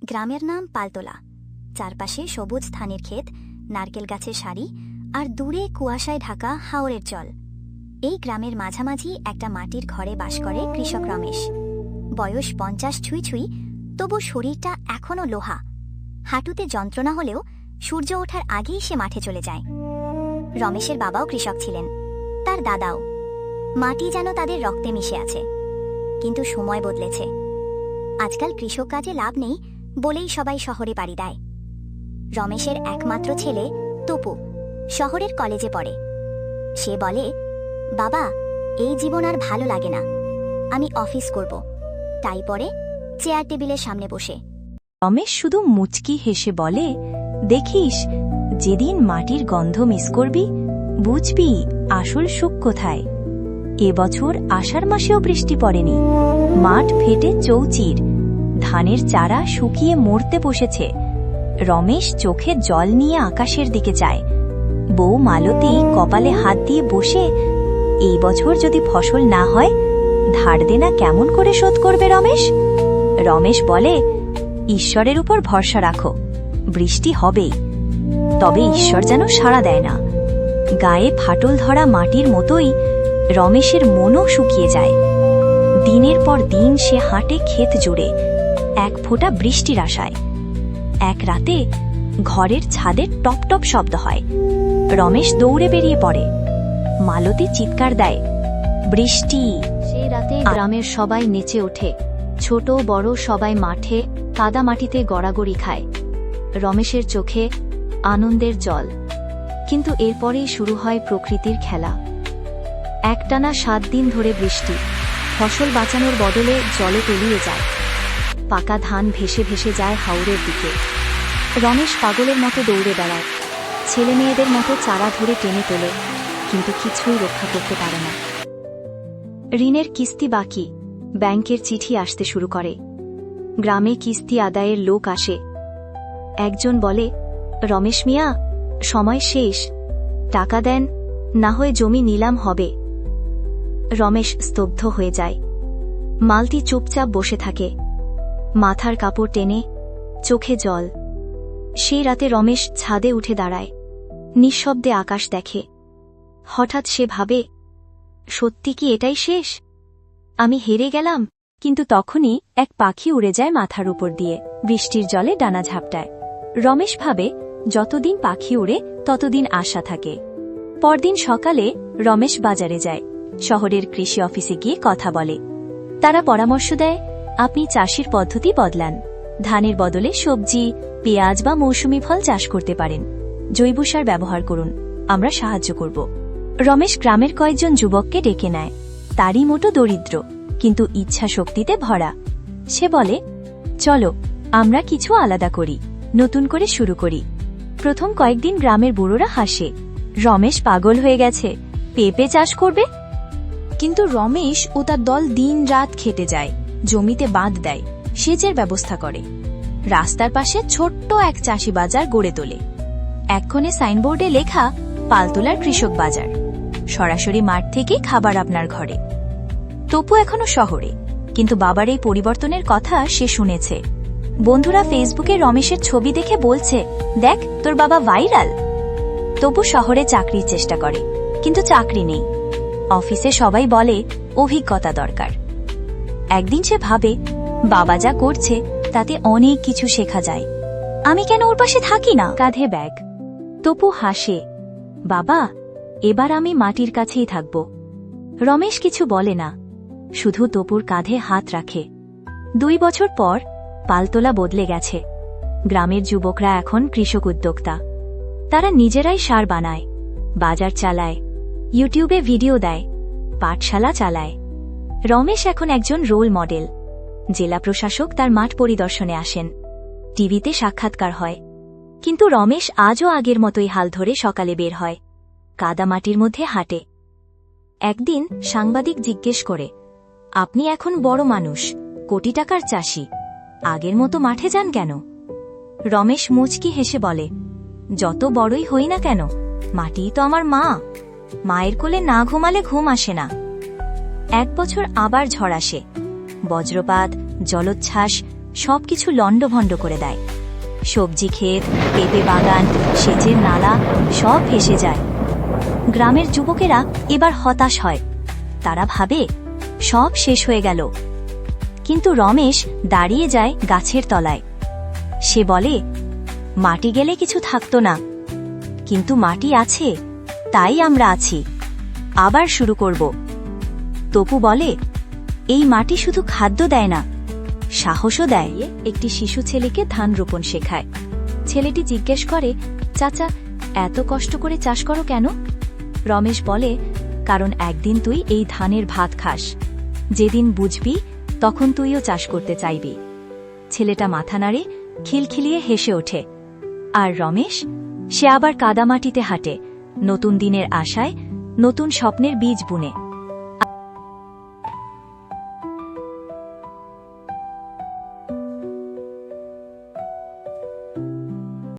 গ্রামের নাম পালতোলা। চারপাশে সবুজ ধানের ক্ষেত, নারকেল গাছের সারি আর দূরে কুয়াশায় ঢাকা হাওরের জল। এই গ্রামের মাঝামাঝি একটা মাটির ঘরে বাস করে কৃষক রমেশ। বয়স 50 ছুঁই ছুঁই, তবু শরীরটা এখনও লোহা। হাঁটুতে যন্ত্রণা হলেও সূর্য ওঠার আগেই সে মাঠে চলে যায়। রমেশের বাবাও কৃষক ছিলেন, তার দাদাও। মাটি যেন তাদের রক্তে মিশে আছে। কিন্তু সময় বদলেছে। আজকাল কৃষক কাজে লাভ নেই বলেই সবাই শহরে পাড়ি দেয়। রমেশের একমাত্র ছেলে তপু শহরের কলেজে পড়ে। সে বলে, বাবা, এই জীবন আর ভালো লাগে না, আমি অফিস করব। তাই পরে চেয়ার টেবিলের সামনে বসে। রমেশ শুধু মুচকি হেসে বলে, দেখিস, যেদিন মাটির গন্ধ মিস করবি বুঝবি আসল সুখ কোথায়। এবছর আষাঢ় মাসেও বৃষ্টি পড়েনি, মাঠ ফেটে চৌচির, ধানের চারা শুকিয়ে মরতে বসেছে। রমেশ চোখে জল নিয়ে আকাশের দিকে চায়। বউ মালতী কপালে হাত দিয়ে বসে, এই বছর যদি ফসল না হয় ধার দেনা কেমন করে শোধ করবে রমেশ? রমেশ বলে, ঈশ্বরের উপর ভরসা রাখো, বৃষ্টি হবেই। তবে ঈশ্বর যেন সাড়া দেয় না। গায়ে ফাটল ধরা মাটির মতোই রমেশের মনও শুকিয়ে যায়। দিনের পর দিন সে হাঁটে ক্ষেত জুড়ে, এক ফোঁটা বৃষ্টির আশায়। এক রাতে ঘরের ছাদে টপ টপ শব্দ হয়। রমেশ দৌড়ে বেরিয়ে পড়ে। মালতী চিৎকার দেয়, বৃষ্টি! সেই রাতে গ্রামের সবাই নেচে ওঠে। ছোট বড় সবাই মাঠে কাদা মাটিতে গড়াগড়ি খায়। রমেশের চোখে আনন্দের জল। কিন্তু এরপরেই শুরু হয় প্রকৃতির খেলা। একটানা 7 দিন ধরে বৃষ্টি। ফসল বাঁচানোর বদলে জলে তলিয়ে যায়। পাকা ধান ভেসে ভেসে যায় হাওরের দিকে। রমেশ পাগলের মতো দৌড়ে বেড়ায়। ছেলে মেয়েদের মতো চারা ধরে টেনে তোলে, কিন্তু কিছুই রক্ষা করতে পারে না। ঋণের কিস্তি বাকি, ব্যাংকের চিঠি আসতে শুরু করে। গ্রামে কিস্তি আদায়ের লোক আসে। একজন বলে, রমেশ মিয়া, সময় শেষ, টাকা দেন, না হয় জমি নিলাম হবে। রমেশ স্তব্ধ হয়ে যায়। মালতী চুপচাপ বসে থাকে, মাথার কাপড় টেনে, চোখে জল। সেই রাতে রমেশ ছাদে উঠে দাঁড়ায়, নিঃশব্দে আকাশ দেখে। হঠাৎ সে ভাবে, সত্যি কি এটাই শেষ? আমি হেরে গেলাম? কিন্তু তখনই এক পাখি উড়ে যায় মাথার উপর দিয়ে, বৃষ্টির জলে ডানা ঝাপটায়। রমেশ ভাবে, যতদিন পাখি উড়ে ততদিন আশা থাকে। পরদিন সকালে রমেশ বাজারে যায়। শহরের কৃষি অফিসে গিয়ে কথা বলে। তারা পরামর্শ দেয়, আপনি চাষের পদ্ধতি বদলান, ধানের বদলে সবজি, পেঁয়াজ বা মৌসুমী ফল চাষ করতে পারেন, জৈব সার ব্যবহার করুন, আমরা সাহায্য করব। রমেশ গ্রামের কয়েকজন যুবককে ডেকে নেয়। তারই মোটো দরিদ্র, কিন্তু ইচ্ছা শক্তিতে ভরা। সে বলে, চলো আমরা কিছু আলাদা করি, নতুন করে শুরু করি। প্রথম কয়েকদিন গ্রামের বুড়োরা হাসে, রমেশ পাগল হয়ে গেছে, পেঁপে চাষ করবে। কিন্তু রমেশ ও তার দল দিন রাত খেটে যায়, জমিতে বাঁধ দেয়, সেচের ব্যবস্থা করে। রাস্তার পাশে ছোট্ট এক চাষি বাজার গড়ে তোলে। এক্ষণে সাইনবোর্ডে লেখা, পালতোলার কৃষক বাজার, সরাসরি মাঠ থেকে খাবার আপনার ঘরে। তপু এখনো শহরে, কিন্তু বাবার এই পরিবর্তনের কথা সে শুনেছে। বন্ধুরা ফেসবুকে রমেশের ছবি দেখে বলছে, দেখ তোর বাবা ভাইরাল। তপু শহরে চাকরির চেষ্টা করে, কিন্তু চাকরি নেই। অফিসে সবাই বলে, অভিজ্ঞতা দরকার। একদিন সে ভাবে, বাবা যা করছে তাতে অনেক কিছু শেখা যায়, আমি কেন ওর পাশে থাকি না? কাঁধে ব্যাগ। তপু হাসে, বাবা, এবার আমি মাটির কাছেই থাকব। রমেশ কিছু বলে না, শুধু তপুর কাঁধে হাত রাখে। 2 বছর পর পালতোলা বদলে গেছে। গ্রামের যুবকরা এখন কৃষক উদ্যোক্তা। তারা নিজেরাই সার বানায়, বাজার চালায়, ইউটিউবে ভিডিও দেয়, পাঠশালা চালায়। রমেশ এখন একজন রোল মডেল। জেলা প্রশাসক তার মাঠ পরিদর্শনে আসেন, টিভিতে সাক্ষাৎকার হয়। কিন্তু রমেশ আজও আগের মতোই হাল ধরে সকালে বের হয়, কাদা মাটির মধ্যে হাঁটে। একদিন সাংবাদিক জিজ্ঞেস করে, আপনি এখন বড় মানুষ, কোটি টাকার চাষি, আগের মতো মাঠে যান কেন? রমেশ মুচকি হেসে বলে, যত বড়ই হই না কেন, মাটিই তো আমার মা। মায়ের কোলে না ঘুমালে ঘুম আসে না। 1 বছর আবার ঝড় আসে, বজ্রপাত, জলোচ্ছ্বাস, সবকিছু লণ্ডভণ্ড করে দেয়। সবজি ক্ষেত, পেঁপে বাগান, সেচের নালা সব ভেসে যায়। গ্রামের যুবকেরা এবার হতাশ হয়। তারা ভাবে সব শেষ হয়ে গেল। কিন্তু রমেশ দাঁড়িয়ে যায় গাছের তলায়। সে বলে, মাটি গেলে কিছু থাকতো না, কিন্তু মাটি আছে, তাই আমরা আছি। আবার শুরু করব। তপু বলে, এই মাটি শুধু খাদ্য দেয় না, সাহসও দেয়। একটি শিশু ছেলেকে ধান রোপণ শেখায়। ছেলেটি জিজ্ঞেস করে, চাচা, এত কষ্ট করে চাষ করো কেন? রমেশ বলে, কারণ একদিন তুই এই ধানের ভাত খাস। যেদিন বুঝবি তখন তুইও চাষ করতে চাইবি। ছেলেটা মাথা নাড়ে, খিলখিলিয়ে হেসে ওঠে। আর রমেশ, সে আবার কাদামাটিতে হাঁটে, নতুন দিনের আশায়, নতুন স্বপ্নের বীজ বুনে।